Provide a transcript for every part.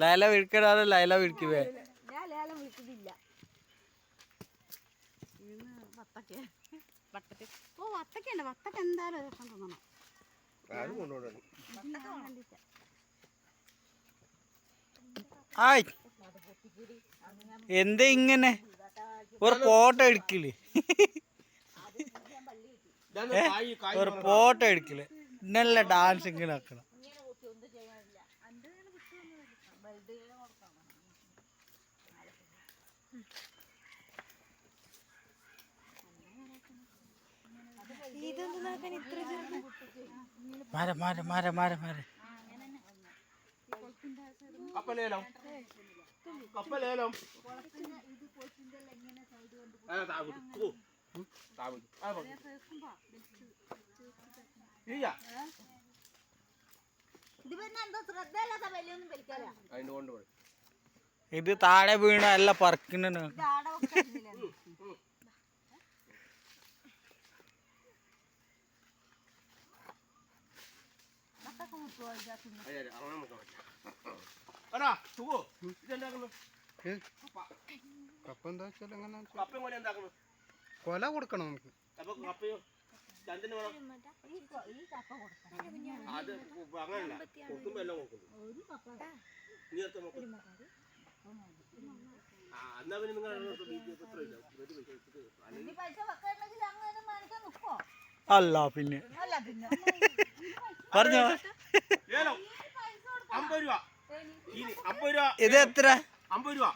ലൈല വിളിക്കടാതെ ലൈല വിളിക്കുവേ. ഞാൻ ലേലം വിളിക്കുന്നില്ല. ഓ വത്തക്കണ്ട, വത്തക്ക എന്തായാലും ഒരു ദിവസം തോന്നണം. എന്ത് ഇങ്ങനെ ഒരു ഫോട്ടോ എടുക്കല്, ഒരു ഫോട്ടോ എടുക്കല്, നല്ല ഡാൻസ് ഇങ്ങനെ ആക്കണം. മാര മാര മാര മാര മാര കപ്പലേലം കപ്പലേലം ഇത് താഴെ വീണ എല്ലാം പറക്കുന്ന. കൊല കൊടുക്കണം നമുക്ക്. അല്ല പിന്നെ പറഞ്ഞോ. ഇത് എത്ര?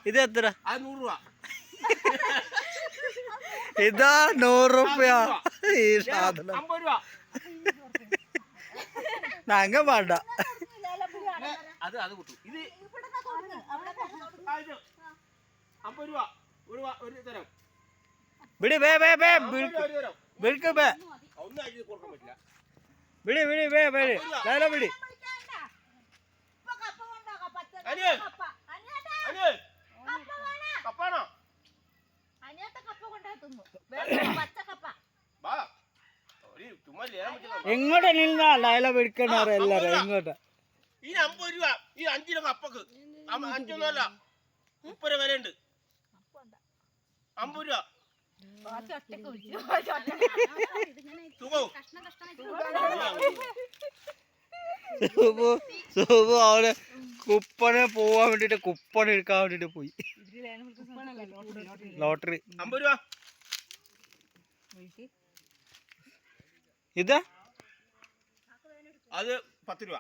ഇത് എത്ര? ഇതാ 100 രൂപ. ഈ സാധനം ഞങ്ങ വേണ്ട. വിടി വേ വേ വേ വിളിക്ക് വേ വിടി വിടി വേ വേ ലൈല വിടി. എങ്ങോട്ടാ നിന്നാ ലൈല വിളിക്കണ എല്ലാരും എങ്ങോട്ടാ? ഈ 50 രൂപ ഈ 5 കിലോ കപ്പക്ക് 5 ഒന്നുമല്ല 30 രൂപ വില ഉണ്ട്. 50 രൂപ സുബു അവന് കുപ്പനെ പോവാൻ വേണ്ടിട്ട് കുപ്പന എടുക്കാൻ വേണ്ടിട്ട് പോയി. ലോട്ടറി 50 രൂപ. ഇതാ അത് 10 രൂപ.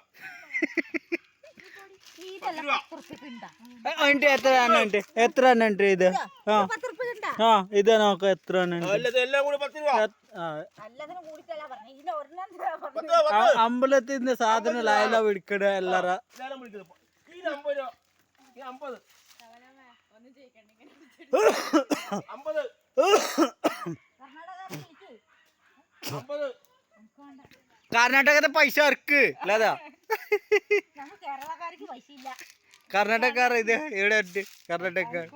എത്ര എണ്ണുണ്ട്? എത്ര എണ്ണുണ്ട് ഇത്? ആ ഇത് നോക്ക എത്ര എണ്ണുണ്ട്? അമ്പലത്തിന്റെ സാധനം ലൈല വിളിക്കണ എല്ലാരും. കർണാടകത്തെ പൈസ ഇറക്ക് അല്ലാതാ. കർണാടകക്കാർ ഇത് എവിടെ ഉണ്ട്? കർണാടകക്കാർ